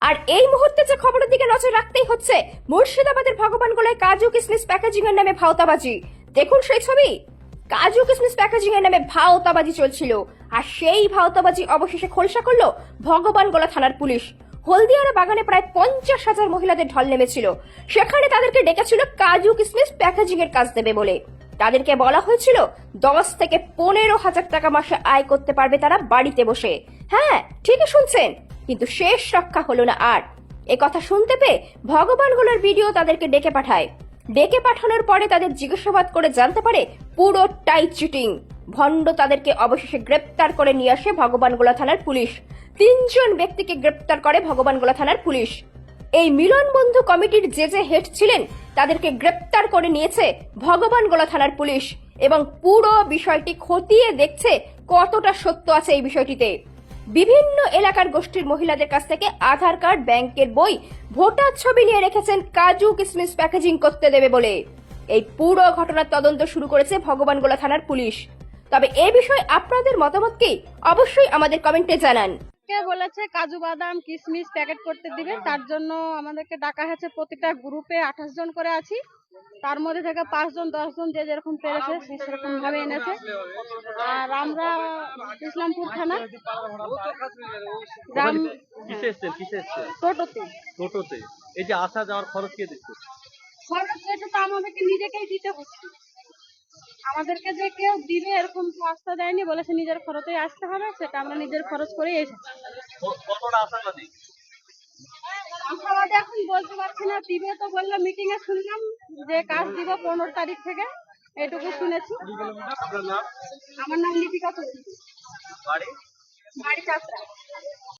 আর এই মুহূর্তে যে খবরের দিকে নজর রাখতেই হচ্ছে, মুর্শিদাবাদের ভগবানগোলায় কাজু কিশমিশ প্যাকেজিং এর নামে ভাওতাবাজি। দেখুন সেই ছবি, কাজু কিশমিশ প্যাকেজিং এর নামে ভাওতাবাজি চলছিল, আর সেই ভাওতাবাজি অবশেষে খোলসা করলো ভগবানগোলা থানার পুলিশ। হলদিয়ারা বাগানে প্রায় 50,000 মহিলাদের ঢল নেমেছিল। সেখানে তাদেরকে ডেকেছিল কাজু কিশমিশ প্যাকেজিং এর কাজ দেবে বলে। তাদেরকে বলা হয়েছিল 10 থেকে 15,000 টাকা মাসে আয় করতে পারবে তারা বাড়িতে বসে। হ্যাঁ, ঠিকই শুনছেন, কিন্তু শেষ রক্ষা হলো না আর। এ কথা শুনতে পেয়ে ভগবানগোলার ভিডিও তাদেরকে ডেকে পাঠায়। ডেকে পাঠানোর পরে তাদের জিজ্ঞাসাবাদ করে জানতে পারে পুরোটাই চিটিং। ভণ্ড তাদেরকে অবশেষে গ্রেপ্তার করে নিয়ে আসে ভগবানগোলা থানার পুলিশ। 3 জন ব্যক্তিকে গ্রেপ্তার করে ভগবানগোলা থানার পুলিশ। এই মিলন বন্ধু কমিটির যে হেড ছিলেন তাদেরকে গ্রেপ্তার করে নিয়েছে ভগবানগোলা থানার পুলিশ, এবং পুরো বিষয়টি খতিয়ে দেখছে কতটা সত্য আছে এই বিষয়টিতে। বিভিন্ন এলাকার গোষ্ঠীর মহিলাদের কাছ থেকে আধার কার্ড, ব্যাংকের বই, ভোটার ছবি নিয়ে রেখেছেন কাজু কিশমিশ প্যাকেজিং করতে দেবে বলে। এই পুরো ঘটনার তদন্ত শুরু করেছে ভগবানগোলা থানার পুলিশ। তবে এই বিষয়ে আপনাদের মতামত কি, অবশ্যই আমাদের কমেন্টে জানান। কে বলেছে কাজু বাদাম কিশমিশ প্যাকেট করতে দিবে, তার জন্য আমাদেরকে ডাকা হয়েছে। প্রতিটা গ্রুপে 28 জন করে আছি, তার মধ্যে থেকে 5 জন 10 জন যে যেরকম পেরেছে সেরকম ভাবে এনেছে। আর আমরা ইসলামপুর থানা গ্রাম টোটোতে এই যে আসা যাওয়ার খরচ কে দিচ্ছে? খরচ এটা তো আমাদেরকে নিজেকেই দিতে হচ্ছে। আমাদেরকে যে কেউ দিবে এরকম তো আস্থা দেয়নি, বলেছে নিজের খরচে আসতে হবে, সেটা আমরা নিজের খরচ করেই এসেছি। কতটা আশাবাদী? আশাবাদী এখন বলতে পারছি না, দিবে তো বললো, মিটিং এ শুনলাম যে কাজ দিব 15 তারিখ থেকে, এটুকু শুনেছি। আমার নাম লিপিকা চৌধুরী, বাড়ি চাপড়া।